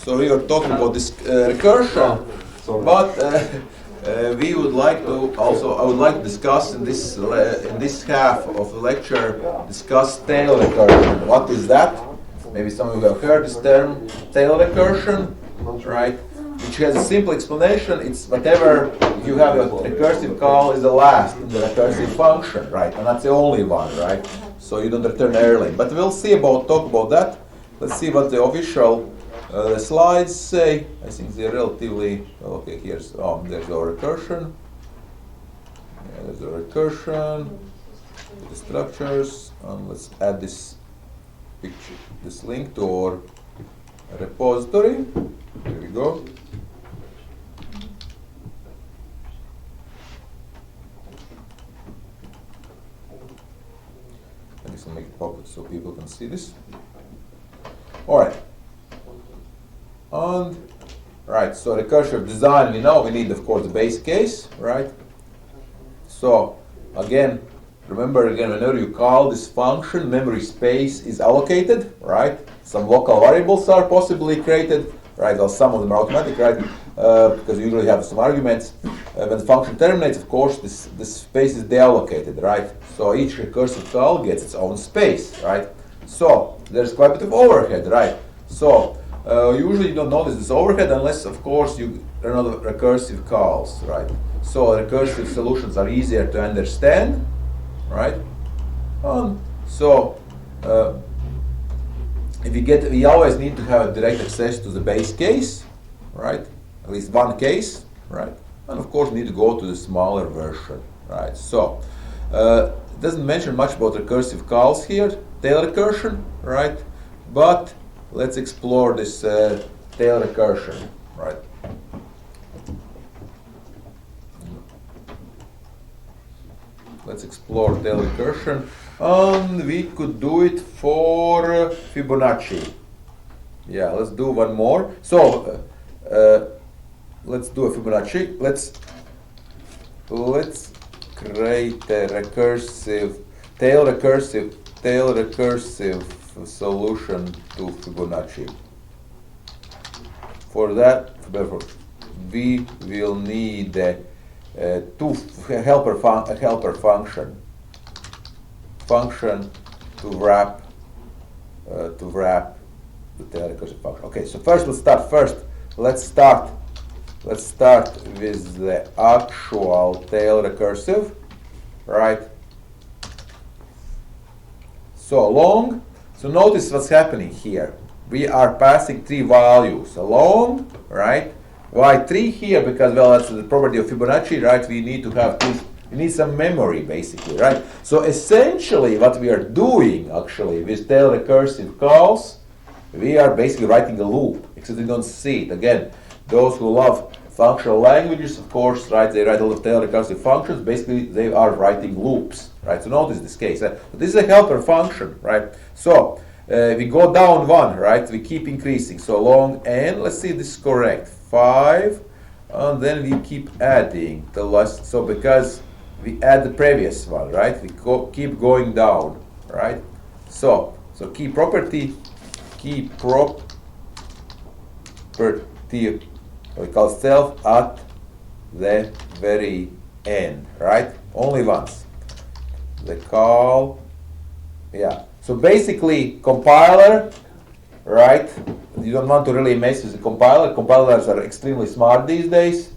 So we were talking about this recursion, but we would like to also, I would like to discuss in this half of the lecture, discuss tail recursion. What is that? Maybe some of you have heard this term, tail recursion, right? Which has a simple explanation. It's whatever you have a recursive call is the last in the recursive function, right? And that's the only one, right? So you don't return early. But we'll talk about that. Let's see what the official slides say. I think they're relatively, okay, there's our recursion. Yeah, there's a recursion, the structures, and let's add this picture, this link to our repository. Here we go. I guess I'll make it public so people can see this. All right. And right, so recursive design, we know we need, of course, the base case, right? So again, remember again, whenever you call this function, memory space is allocated, right? Some local variables are possibly created, right? Well, some of them are automatic, right? Because you usually have some arguments. When the function terminates, of course, this space is deallocated, right? So each recursive call gets its own space, right? So there's quite a bit of overhead, right? So usually you don't notice this overhead unless, of course, you run other recursive calls, right? So recursive solutions are easier to understand, right? So we always need to have direct access to the base case, right? At least one case, right? And of course, we need to go to the smaller version, right? So it doesn't mention much about recursive calls here, tail recursion, right? But let's explore this tail recursion, right? Let's explore tail recursion, and we could do it for Fibonacci. Yeah, let's do one more. So let's do a Fibonacci. Let's create a tail recursive solution to Fibonacci. For that, we will need a helper function to wrap the tail recursive function. Okay, so let's start with the actual tail recursive, right? So notice what's happening here. We are passing three values, a long, right? Why 3 here? Because, well, that's the property of Fibonacci, right? We need to have we need some memory, basically, right? So essentially what we are doing, actually, with tail recursive calls, we are basically writing a loop, except we don't see it. Again, those who love functional languages, of course, right, they write a lot of tail recursive functions. Basically, they are writing loops, right? So notice this case. This is a helper function, right? So we go down 1, right? We keep increasing. So long n, let's see if this is correct. 5, and then we keep adding the last. So because we add the previous one, right? We keep going down, right? So key property, we call self at the very end, right? Only once. The call, yeah. So basically, compiler, right? You don't want to really mess with the compiler. Compilers are extremely smart these days.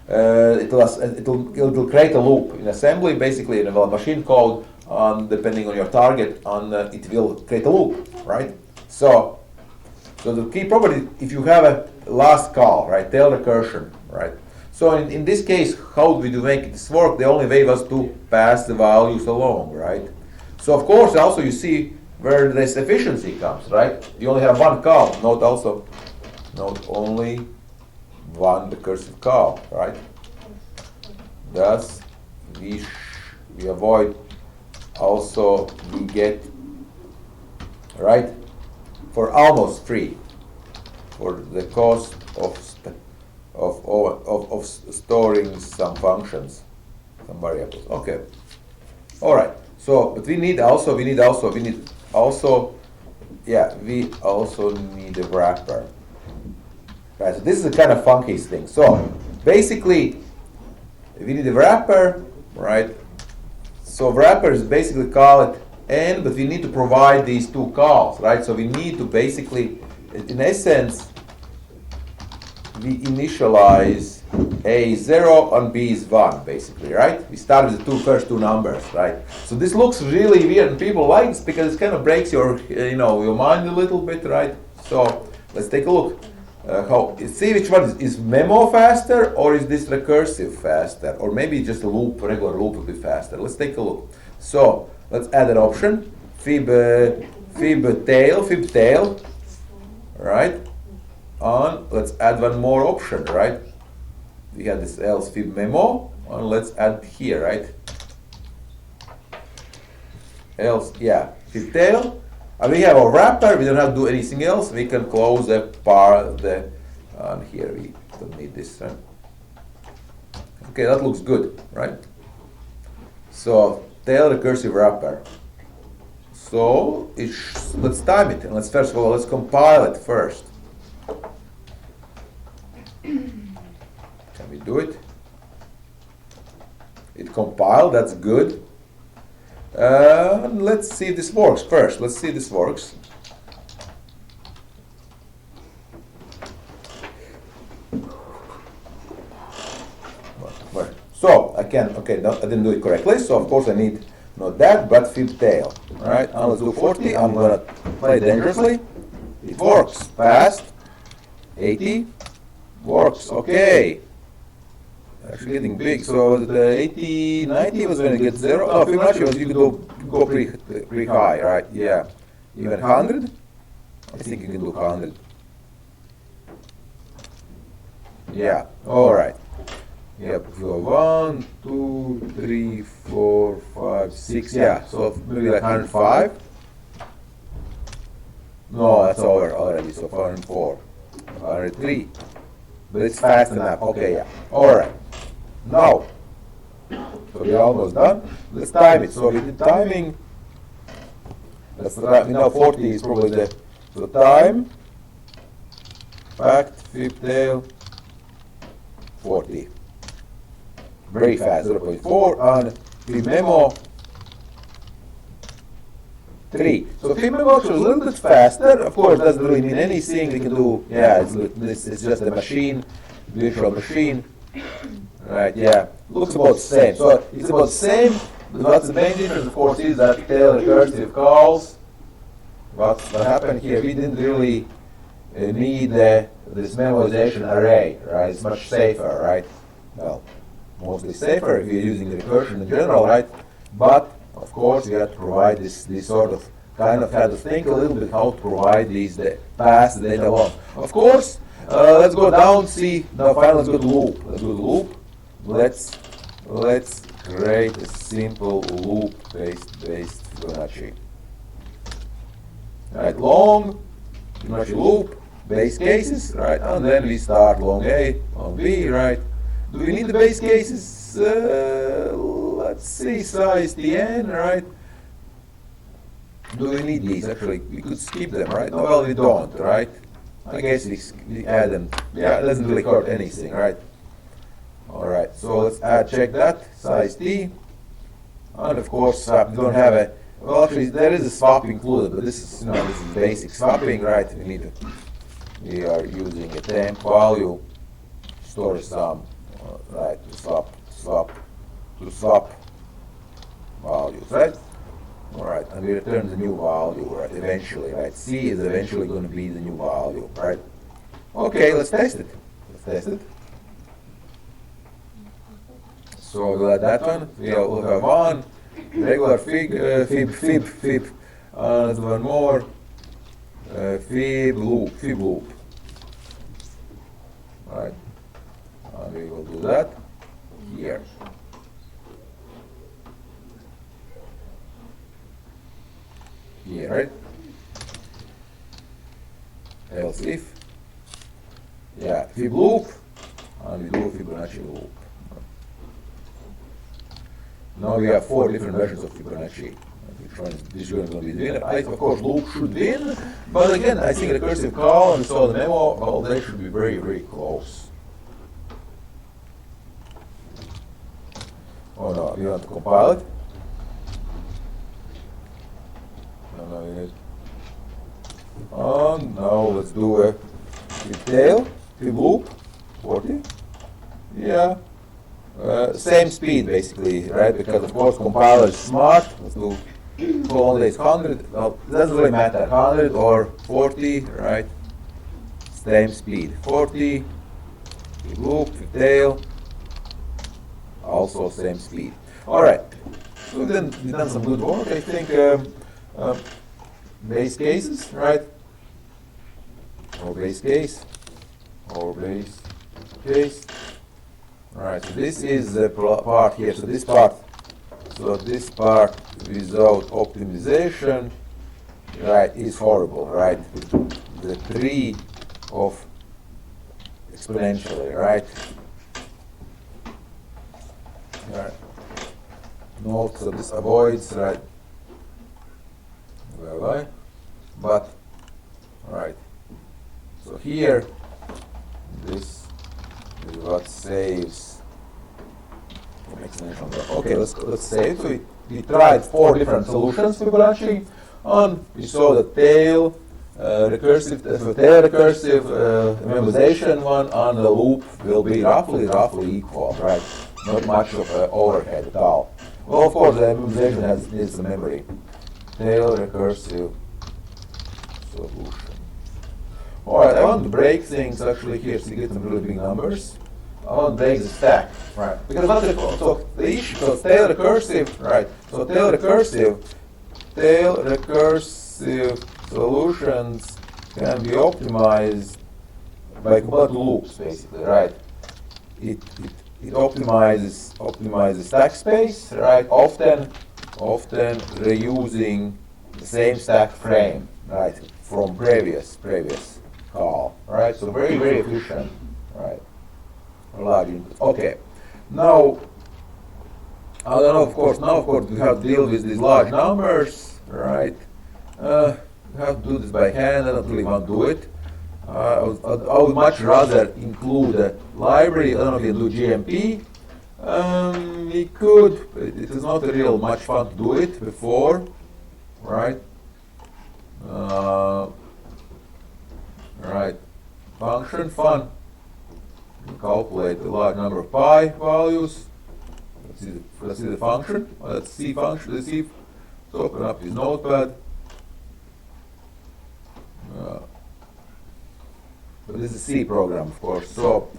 It'll create a loop in assembly, basically in a machine code, depending on your target, and it will create a loop, right? So the key property, if you have a last call, right, tail recursion, right? So in this case, how do we make this work? The only way was to pass the values along, right? So of course, also you see where this efficiency comes, right? You only have one call, not only one recursive call, right? Thus, we avoid also we get, right, for almost free, for the cost of storing some functions, some variables. Okay. All right. So, but we also need a wrapper. Right, so this is a kind of funky thing. So basically, we need a wrapper, right? So wrappers basically call it n, but we need to provide these two calls, right? So we need to basically, in essence, we initialize A is 0 and B is 1, basically, right? We start with the first two numbers, right? So this looks really weird, and people like this because it kind of breaks your, your mind a little bit, right? So let's take a look. See which one is memo faster, or is this recursive faster, or maybe just a loop, regular loop will be faster. Let's take a look. So let's add an option, fib tail, right? And let's add one more option, right? We had this else fib memo, and let's add here, right? Else, yeah, fib tail. And we have a wrapper, we don't have to do anything else. We can close the part, and here we don't need this. Right? Okay, that looks good, right? So, tail recursive wrapper. So, let's time it, and let's first of all, let's compile it first. Can we do it? It compiled, that's good. Let's see if this works first. Let's see if this works. So, okay, no, I didn't do it correctly, so of course I need not that, but fib tail. Alright, and let's do 40. I'm going to play dangerously. It works. Fast. 80. Works. Okay. Actually getting big. So the 80, 90 was when it gets 0. Oh, Fibonacci was you could go pretty high, right? Yeah. Even 100? I think you can do 100. Yeah. All right. Yep. So 1, 2, 3, 4, 5, 6. Yeah. So maybe like 105. No, that's over already. So 104, 103. But it's fast enough. Okay. Yeah. All right. Now, so we're almost done. Let's time it. So with the timing, let's try. We know 40 is probably the time. Fact, fib tail, 40. Very fast, 0.4, and fib memo, 3. So fib memo actually is a little bit faster. Of course, doesn't really mean anything. We can do, yeah, it's just a machine, virtual machine. Right, yeah, looks about the same. So it's about the same, but what's the main difference, of course, is that tail recursive calls. What happened here, we didn't really need this memorization array, right? It's much safer, right? Well, mostly safer if you're using the recursion in general, right? But, of course, you have to provide this sort of, kind of had to think a little bit how to provide pass the data along. Of course, let's go down, see, now finally let's go to loop. Let's do the loop. Let's create a simple loop-based Fibonacci. Right, long Fibonacci loop, base cases, right, and then we start long A, long B, right. Do we need the base cases? Let's see, size Tn, right. Do we need these? Actually, we could skip them, right? No, well, we don't, right. I guess we add them. Yeah, it doesn't really hurt anything, right. All right, so let's check that, size T. And of course, we don't have a, well, actually, there is a swap included, but this is, this is basic swapping, right? We are using a temp value, store some, right, to swap values, right? All right, and we return the new value, right, eventually, right? C is eventually going to be the new value, right? Okay, let's test it. So we'll add that one. We'll have one regular fib, and one more fib loop. Right, and we will do that here. Here, right? Else if, yeah, fib loop, and we do Fibonacci loop. Now we have 4 different versions of Fibonacci. which one is this going to be the winner. Of course, loop should win, but again, I think recursive call and so the memo, well, they should be very, very close. Oh no, we want to compile it. No, we need. Oh no, let's do a tail, loop, 40. Yeah. Same speed basically, right? Because of course compiler is smart. Let's do colon is 100. Well, it doesn't really matter, 100 or 40, right? Same speed. 40. Loop, tail. Also same speed. All right. So then we've done some good work. I think base cases, right? Or base case. Or base case. Right, so this is the part here. So this part without optimization, right, is horrible, right? The tree of exponentially, right? Right. Note, so this avoids, right? Bye-bye. But, right. So here, this is what saves from exponential. Okay, let's save. So we tried 4 different solutions for Fibonacci. We saw the tail recursive memorization one on the loop will be roughly equal, right? Not much of an overhead at all. Well, of course, the memorization needs the memory. Tail recursive solution. All right, I want to break things actually here so you get some really big numbers. I want to break the stack, right? Because so the issue, so tail recursive, right? So tail recursive solutions can be optimized by compiled loops, basically, right? It optimizes stack space, right? Often reusing the same stack frame, right? From previous call, right? So very, very efficient, right? Large input. Okay. Now, I don't know, of course, we have to deal with these large numbers, right? We have to do this by hand. I don't really want to do it. I would much rather include a library. I don't know if you can do GMP. We could, but it is not real much fun to do it before, right? Right. Function fun. Calculate the large number of pi values. Let's see the function. Let's see function. Let's see. Let's open up his notepad. But this is a C program, of course. So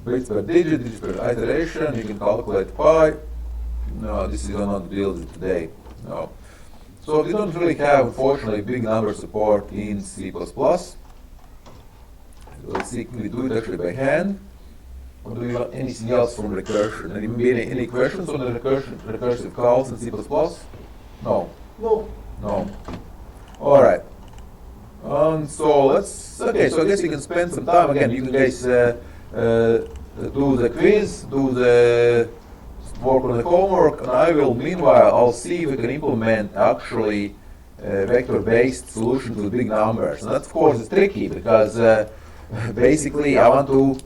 bits per digit, digits per iteration. You can calculate pi. No, this is not the deal with today. No. So we don't really have, unfortunately, big number support in C++. Let's see, can we do it actually by hand? Or do we want anything else from recursion? Any questions on the recursive calls in C++? No. No. No. All right. So let's, okay, so I guess we can spend some time. Again, you guys do the quiz, do the work on the homework, and I will, meanwhile, I'll see if we can implement actually vector-based solutions with big numbers. And that, of course, is tricky because basically I want to,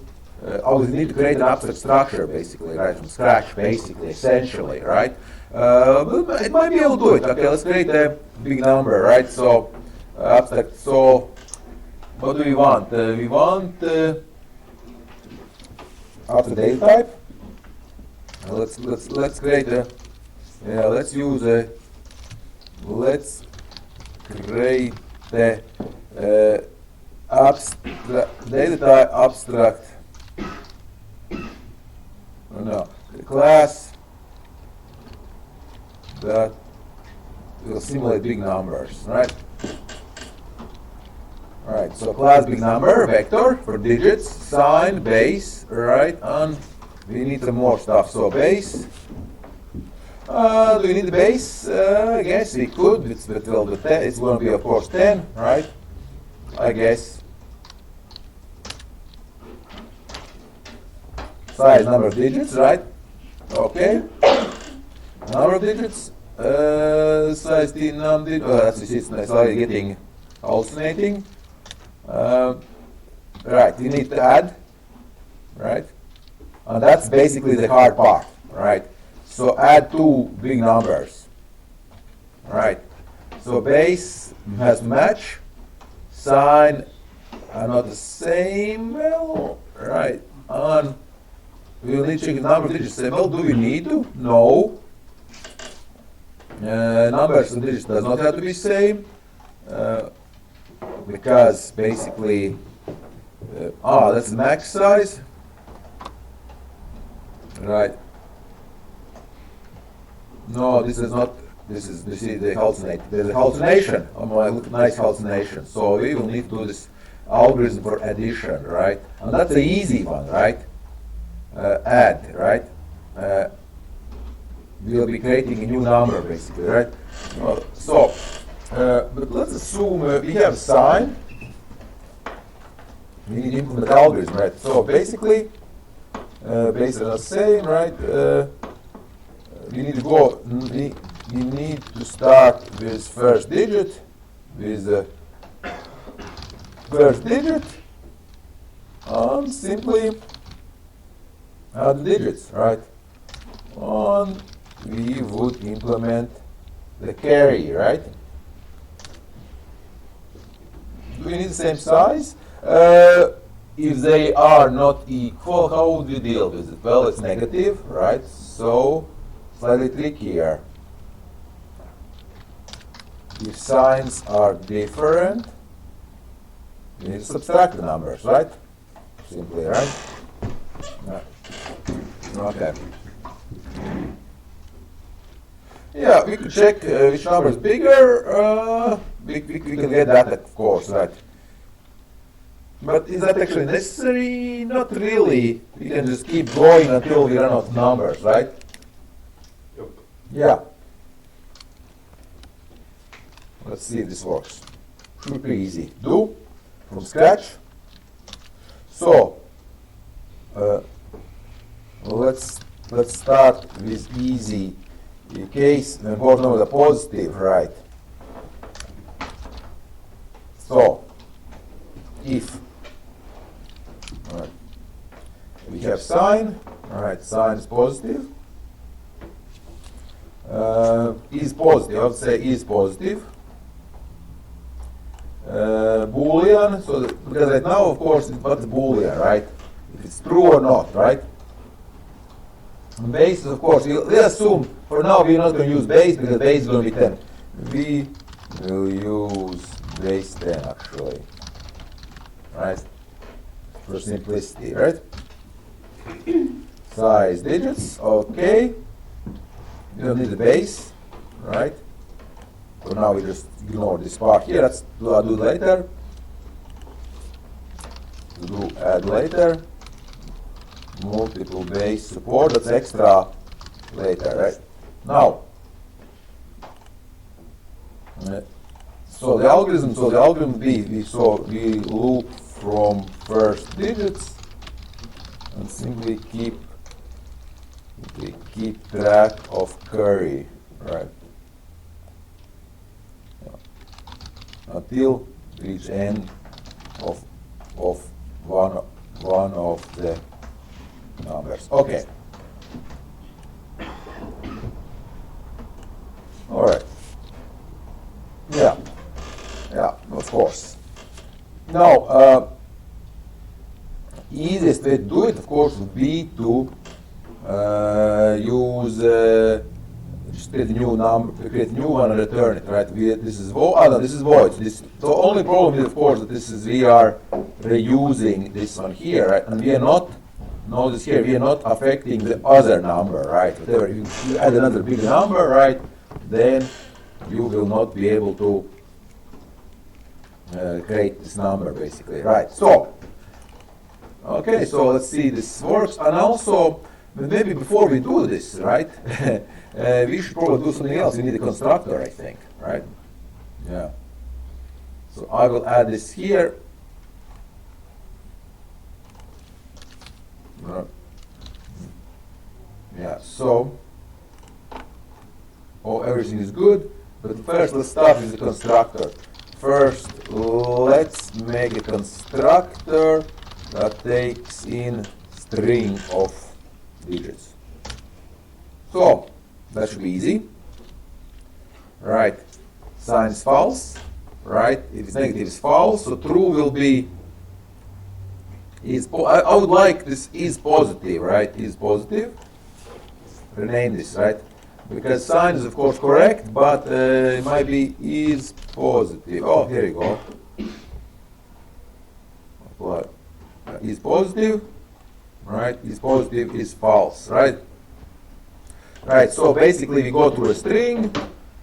I would need to create an abstract structure, basically, right, from scratch, basically, essentially, right? But it might be able to do it. Okay, let's create a big number, right? So, abstract, so what do we want? We want abstract data type. Let's create a, yeah, let's use a, let's create a abstract data type abstract, no, class that will simulate big numbers, right? All right, so class big number, vector for digits, sign, base, right? And we need some more stuff. So base. Do we need the base? I guess we could. It's going to be, of course, 10, right? I guess. Size, number of digits, right? Okay. Number of digits. size t num digit. That's it's slightly getting hallucinating. Right, we need to add, right? And that's basically the hard part, right? So add two big numbers, right? So base has to match, sign are not the same, well, right? And we will need to check the number of digits symbol. Do we need to? No. Numbers and digits does not have to be same, because basically, that's the max size, right? No, this is not. This is the hallucinate. There's a hallucination. Nice hallucination. So we will need to do this algorithm for addition, right? And that's the easy one, right? Add, right? We'll be creating a new number, basically, right? But let's assume we have a sign. We need to implement algorithm, right? So basically, based on the same, right? We need to go. We need to start with first digit, and simply add digits, right? And we would implement the carry, right? Do we need the same size? If they are not equal, how would we deal with it? Well, it's negative, right? So slightly trickier. If signs are different, we need to subtract the numbers, right? Simply, right? Okay. Yeah, we could check which number is bigger. We can get that, of course, right? But is that actually necessary? Not really. We can just keep going until we run out of numbers, right? Yep. Yeah. Let's see if this works. Should be pretty easy. Do from scratch. So let's start with easy case. The important number is positive, right? So if we have sign, all right, sign is positive. Is positive. I would say is positive. Boolean. So because right now, of course, what's Boolean, right? If it's true or not, right? And base, of course, we assume for now we're not going to use base because base is going to be 10. We will use base 10 actually, right? For simplicity, right? Size digits, okay. You don't need the base, right? So now we just ignore this part here. I'll do later. Do add later. Multiple base support. That's extra later, right? Now, so the algorithm B. We loop from first digits and simply keep track of curry, right? Until reach end of one of the numbers. Okay. All right. Yeah, of course. Now, easiest way to do it, of course, would be to use just create a new number, create a new one and return it, right? This is void. This is void. The only problem is, of course, that we are reusing this one here, right? And we are not. Notice here, we are not affecting the other number, right? Whatever you add another big number, right? Then you will not be able to create this number, basically, right? So, okay, so let's see this works, and also maybe before we do this, right? We should probably do something else. We need a constructor, I think, right? Yeah. So I will add this here. Yeah. So, everything is good. But first, let's start with the constructor. First, let's make a constructor that takes in string of digits. So, that should be easy. Right, sign is false. Right, if it's negative, it's false. So true will be I would like this is positive, right? Is positive. Rename this, right? Because sign is of course correct, but it might be is positive. Oh, here you go. Apply. Is positive, right? Is positive is false, right? Right. So basically, we go through a string.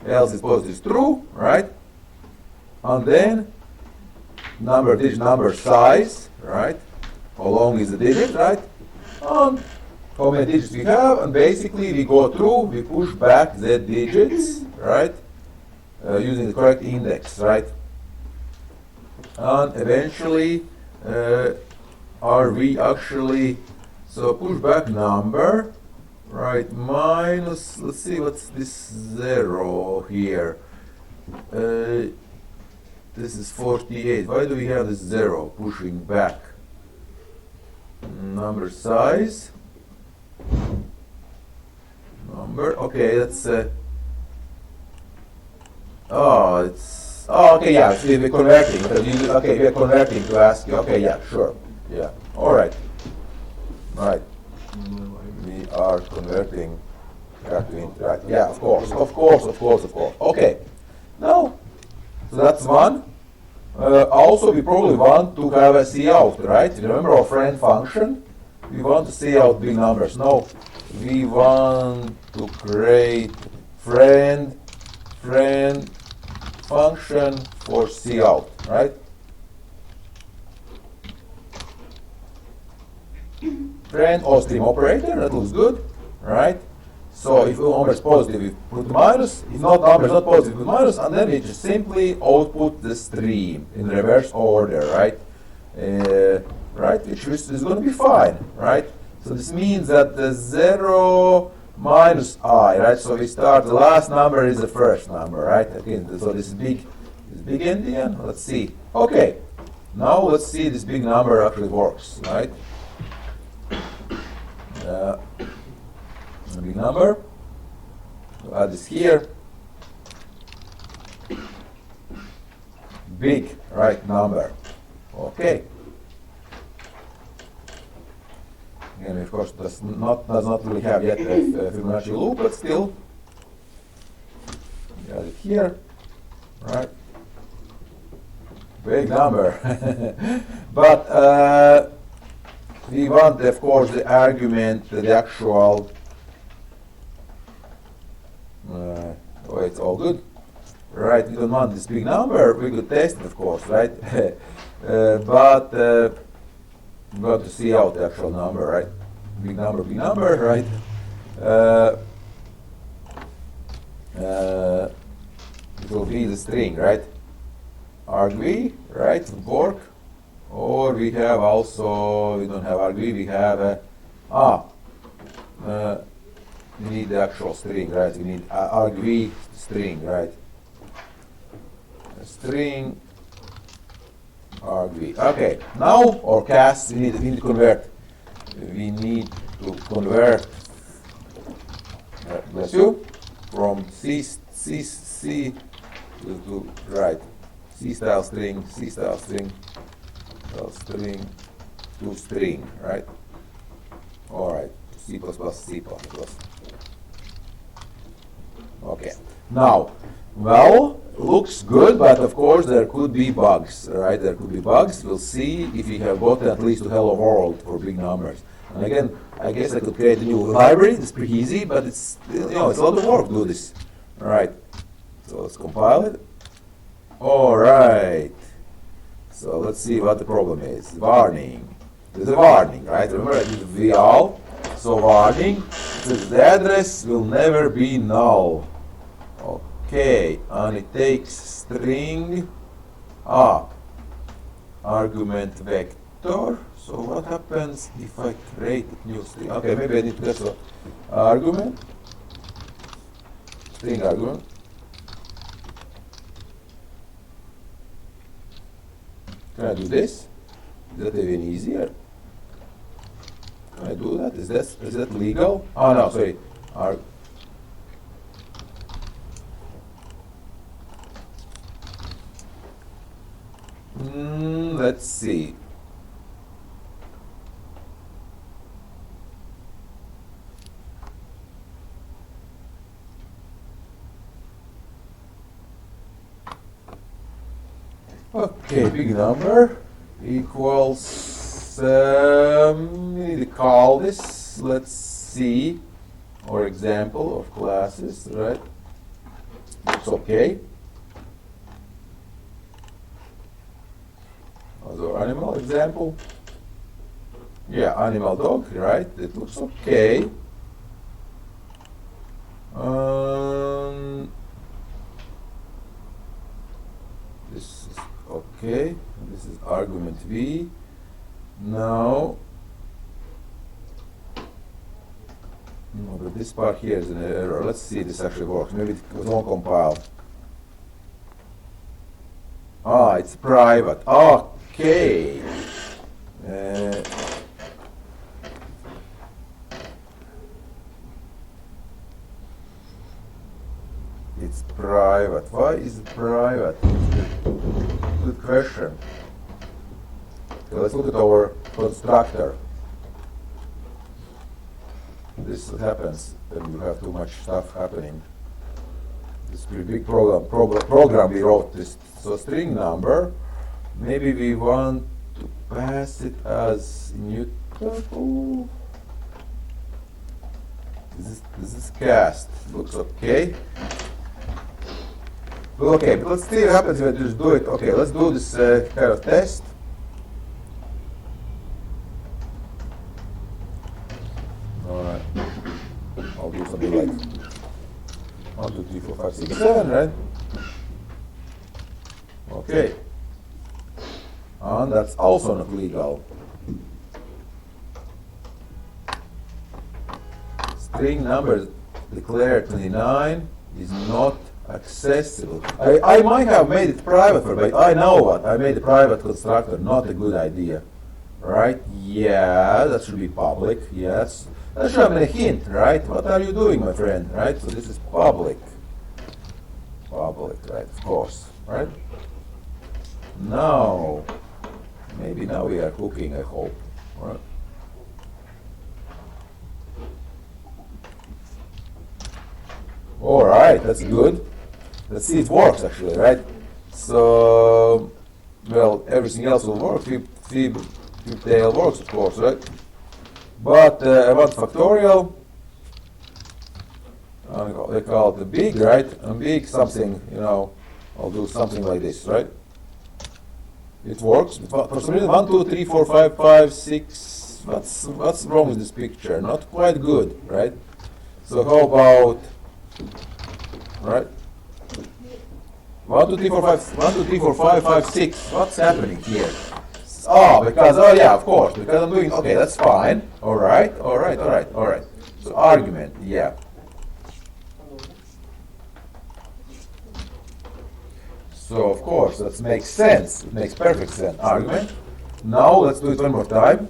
Else is positive is true, right? And then number, digit number size, right? How long is the digit, right? And how many digits we have, and basically we go through, we push back the digits, right? Using the correct index, right? And eventually, are we actually, so push back number, right, minus, let's see, what's this 0 here? This is 48. Why do we have this 0 pushing back? Number size. Number. Okay, that's. Oh, it's. Oh, okay, yeah. So we're converting. Okay, we're converting to ASCII. Okay, yeah, sure. Yeah. All right. Right. We are converting. Right. Yeah, of course. Okay. Now. So that's one. Also, we probably want to have a cout, right? Remember our friend function? We want to see out big numbers. No, we want to create friend function for cout, right? Friend or stream operator, that looks good, right? So if number is positive, we put minus. If not number is not positive, we put minus, and then we just simply output the stream in reverse order, right? Right, which is going to be fine, right? So this means that the 0 minus I, right? So we start, the last number is the first number, right? Again, so this big endian. Let's see. Okay, now let's see this big number actually works, right? A big number. So add this here. Big, right, number. Okay. And of course does not really have yet a Fibonacci loop, but still. Add it here. Right. Big number. But we want, of course, the argument, the actual. Oh, it's all good. Right, we don't want this big number. We could test it, of course, right? But we got to see out the actual number, right? Big number, right? It will be the string, right? argv, right? Work. Or we have also, we don't have argv, we have we need the actual string, right? We need argv string, right? A string argv. Okay, now or cast, we need to convert. We need to convert, bless you, from C to right. C style string to string, right? All right, C++. Okay. Now, well, looks good, but of course there could be bugs, right? There could be bugs. We'll see if we have gotten at least to hello world for big numbers. And again, I guess I could create a new library. It's pretty easy, but it's it's a lot of work to do this. All right. So let's compile it. All right. So let's see what the problem is. Warning. There's a warning, right? Remember I did VAL. So warning. Says the address will never be null. Okay, and it takes string argument vector. So what happens if I create a new string? Okay, maybe I need to get an argument. string argument. Can I do this? Is that even easier? Can I do that? Is that legal? Oh no, sorry. Let's see. Okay, big number equals, we need to call this, let's see, or example of classes, right? It's okay. Other animal example. Yeah, animal dog, right? It looks okay. This is okay. This is argument V. Now, no, but this part here is an error. Let's see if this actually works. Maybe it won't compile. Ah, it's private. Okay. It's private. Why is it private? Good question. Okay, let's look at our constructor. This happens when you have too much stuff happening. This is a pretty big program we wrote this. So string number, maybe we want to pass it as immutable. This is cast. Looks okay. Okay, but let's see what happens if I just do it. Okay, let's do this kind of test. Alright. I'll do something like 1, 2, 3, 4, 5, 6, 7, right? Okay. And that's also not legal. String number declared 29 is not accessible. I might have made it private for, but I know what. I made a private constructor, not a good idea. Right? Yeah, that should be public, yes. That should have been a hint, right? What are you doing, my friend? Right? So this is public. Public, right, of course. Right? Now, maybe now we are cooking, I hope. Right? Alright, that's good. Let's see, it works actually, right? So, well, everything else will work. Tail works, of course, right? But I want factorial. They call it the big, right? And big something, you know, I'll do something like this, right? It works. For some reason, 1, 2, 3, 4, 5, 5, 6. What's wrong with this picture? Not quite good, right? So how about, right? 1, 2, 3, 4, 5. 1, 2, 3, 4, 5, 5, 6. What's happening here? Oh, because, oh yeah, of course, because I'm doing, okay, that's fine. All right. So argument, yeah. So of course, that makes sense. It makes perfect sense. Argument. Now let's do it one more time.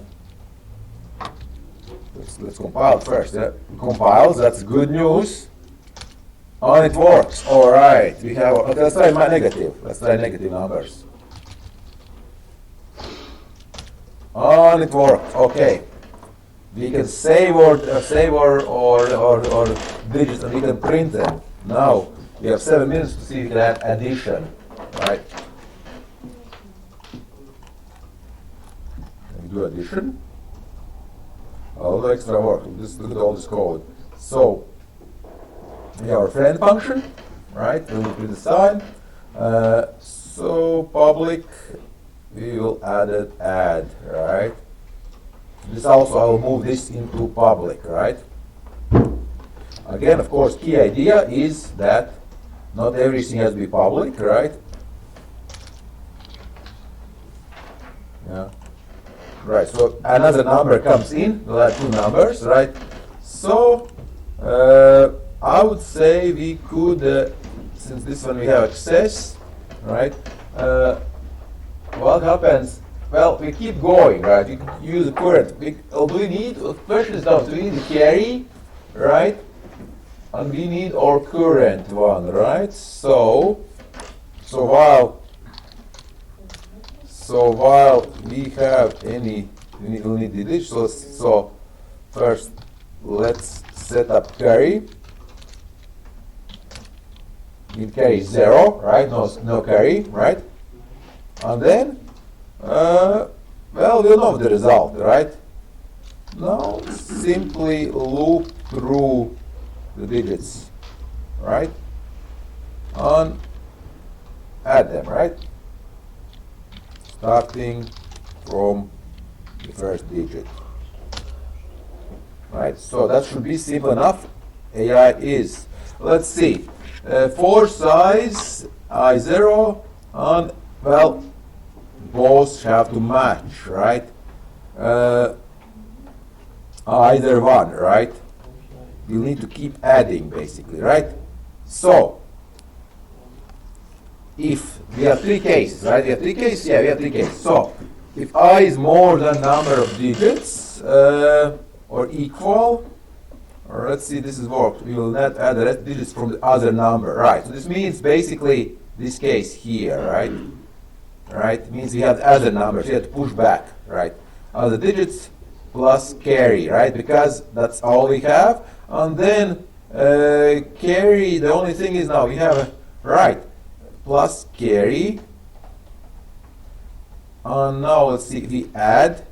Let's compile first. Yeah. Compiles. That's good news. And it works. All right. We have. Okay, let's try negative. Let's try negative numbers. And it worked. Okay. We can save or digits, and we can print them. Now we have 7 minutes to see if we can add addition. Right? Can we do addition? A little extra work. Just look at all this code. So we have our friend function, right? We will print the sign. So public, we will add, right? This also, I will move this into public, right? Again, of course, key idea is that not everything has to be public, right? Yeah. Right, so another number comes in, we'll add 2 numbers, right? So, I would say we could, since this one we have access, right? What happens? Well, we keep going, right? We could use the current. Do we need? The question is now, do we need the carry, right? And we need our current one, right? So while we have any, we'll need the digital. So first, let's set up carry. We carry 0, right? No carry, right? And then, well, we'll know the result, right? Now simply loop through the digits, right? And add them, right? Starting from the first digit, right? So that should be simple enough. AI is, let's see, for size I0, and well, both have to match, right? Either one, right? You need to keep adding, basically, right? So, if we have 3 cases, right? We have 3 cases? Yeah, we have 3 cases. So, if I is more than number of digits, or equal, or let's see, this is worked. We will not add the rest digits from the other number, right? So this means basically this case here, right? Right? It means we have other numbers. We have to push back, right? Other digits plus carry, right? Because that's all we have. And then carry, the only thing is now we have, right, plus carry. And now let's see if we add.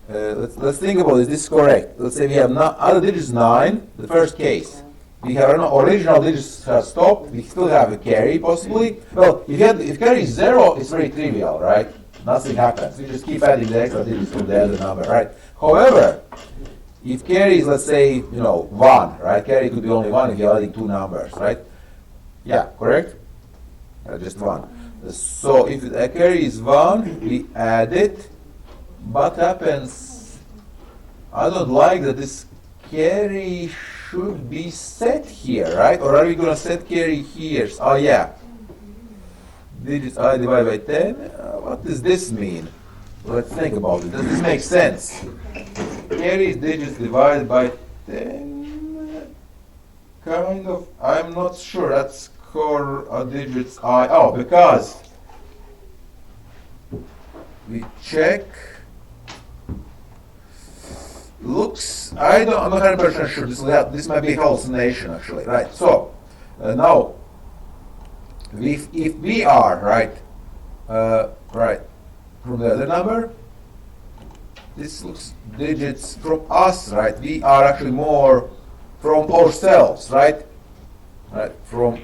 Let's think about this. This is correct. Let's say we have other digits 9, the first case. We have original digits have stopped. We still have a carry possibly. Well, if carry is 0, it's very trivial, right? Nothing happens. We just keep adding the extra digits from the other number, right? However, if carry is, let's say, 1, right? Carry could be only 1 if you're adding 2 numbers, right? Yeah, correct? Just 1. So if the carry is 1, we add it. What happens? I don't like that this carry should be set here, right? Or are we going to set carry here? Oh, yeah. Digits I divided by 10. What does this mean? Let's think about it. Does this make sense? Carry is digits divided by 10. Kind of. I'm not sure. That's core digits I. Oh, because we check. Looks, I'm not 100% sure. This might be hallucination actually, right? So now, if we are right from the other number, this looks digits from us, right? We are actually more from ourselves, right? Right, from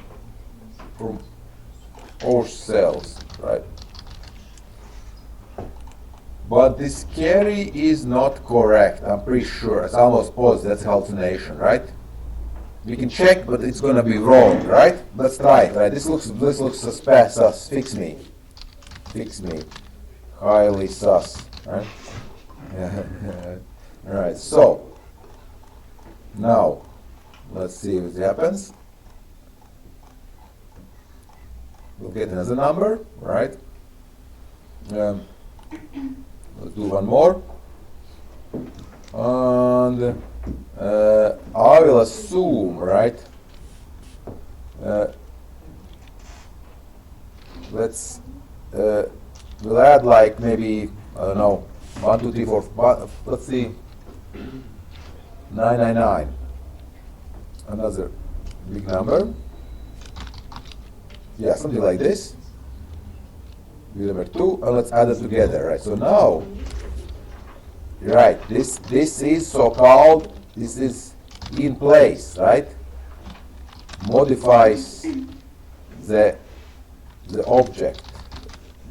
ourselves, right? But this carry is not correct. I'm pretty sure. It's almost positive. That's hallucination, right? We can check, but it's going to be wrong, right? Let's try it, right? This looks suspicious. Fix me. Highly sus, right? All right. So now let's see what happens. We'll get another number, right? Let's do one more. And I will assume, right? We'll add like maybe, I don't know, 1, 2, 3, 4, let's see, 999. Another big number. Yeah, something like this. Number 2, and let's add it together, right? So now, right, this is so-called, this is in place, right? Modifies the object,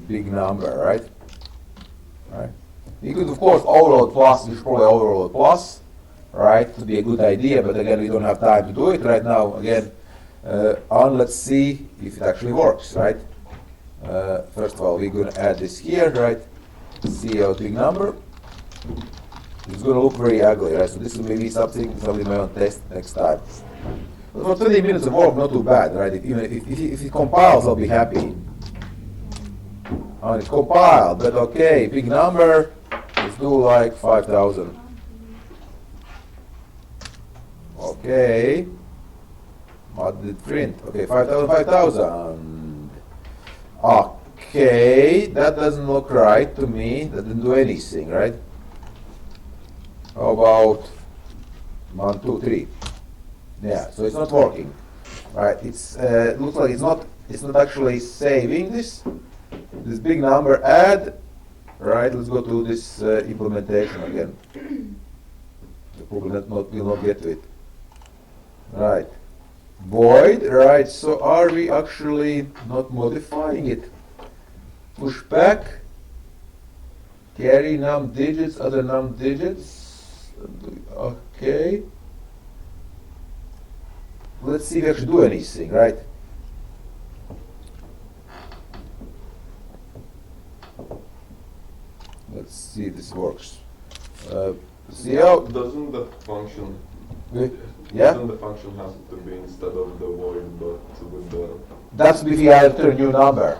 big number, right? Right. You could, of course, overload plus. We should probably overload plus, right? To be a good idea, but again, we don't have time to do it right now. Again, and let's see if it actually works, right? First of all, we're going to add this here, right? See our big number. It's going to look very ugly, right? So this will maybe something we might want to test next time. For 20 minutes of work, not too bad, right? If it compiles, I'll be happy. It's compiled, but okay, big number. Let's do like 5,000. Okay. What did it print? Okay, 5,000, 5,000. Okay, that doesn't look right to me. That didn't do anything, right? How about 1, 2, 3? Yeah, so it's not working. Right? It looks like it's not actually saving this big number add. Right? Let's go to this implementation again. The problem will not get to it. Right. Void. Right. So are we actually not modifying it? Push back. Carry num digits, other num digits. Okay. Let's see if we actually do anything, right? Let's see if this works. See how doesn't the function? Yeah. Doesn't the function has to be instead of the void, but with the? That's if you enter a new number.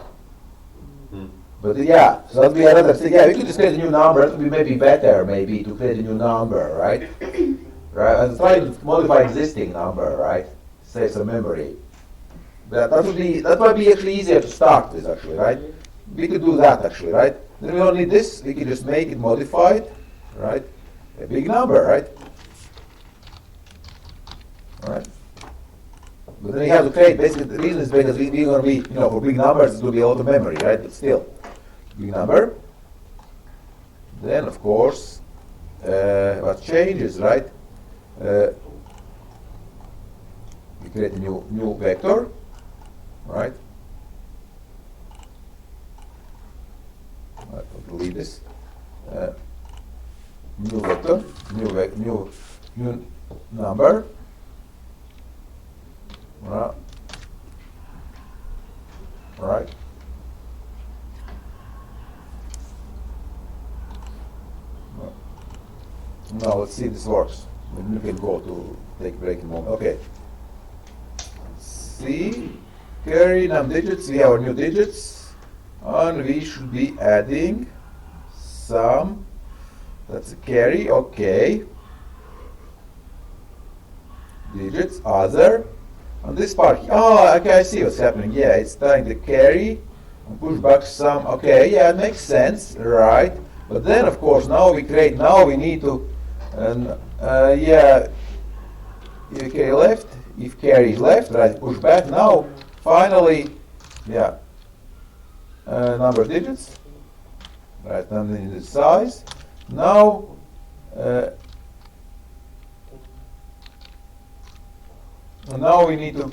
But yeah, so that'd be another thing. Yeah, we could just create a new number. It would be maybe better, maybe, to create a new number, right? Right. And try to modify existing number, right? Save some memory. That might be actually easier to start with, actually, right? We could do that, actually, right? Then we don't need this. We can just make it modified, right? A big number, right? All right. But then you have to create. Basically, the reason is because we're going to be, for big numbers, it's going to be a lot of memory, right? But still, big number. Then, of course, what changes, right? We create a new vector, right? I'll delete this. New vector, new number. Right. Now let's see if this works. We can go to take a break in a moment. Okay. See, carry num digits. We have our new digits, and we should be adding some. That's a carry. Okay. Digits other. On this part, okay, I see what's happening. Yeah, it's trying to carry and push back some. Okay, yeah, it makes sense, right? But then, of course, now we need to, if carry left, if carry is left, right, push back. Now, finally, yeah, number of digits, right, number in the size. Now, now we need to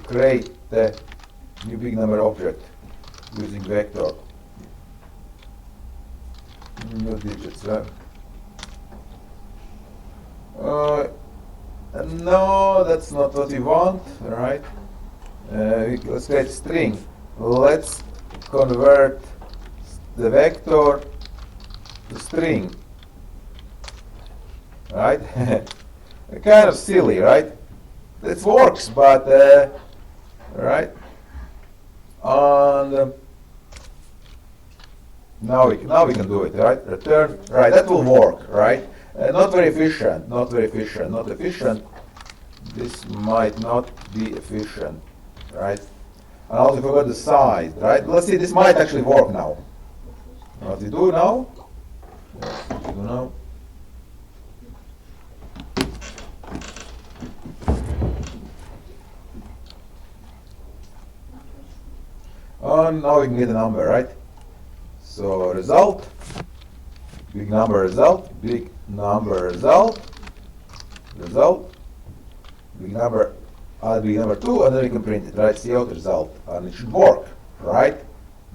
create the new big number object using vector. New digits, right? No, that's not what we want, right? Let's create a string. Let's convert the vector to string, right? Kind of silly, right? It works, but right? And now we can do it, right? Return, right? That will work, right? Not very efficient. Not efficient. This might not be efficient, right? And also forgot the size, right? Let's see. This might actually work now. What we do now? What we do now? And now we can get a number, right? So result, big number result, big number result, big number, add big number 2, and then we can print it, right? See out the result, and it should work, right?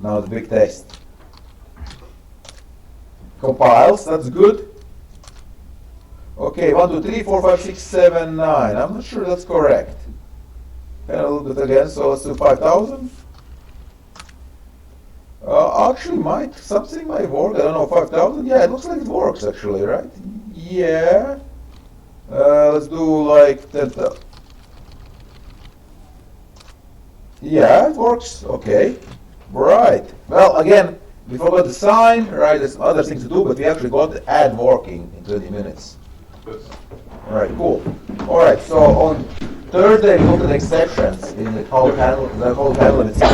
Now the big test. Compiles, that's good. Okay, 1, 2, 3, 4, 5, 6, 7, 9. I'm not sure that's correct. And a little bit again, so let's do 5,000. Actually, something might work. I don't know, 5,000. Yeah, it looks like it works actually, right? Yeah. Let's do like that. Yeah, it works. Okay. Right. Well, again, we forgot the sign, right? There's some other things to do, but we actually got the ad working in 20 minutes. Yes. All right, cool. All right, so on Thursday we looked at exceptions in the whole panel with C++.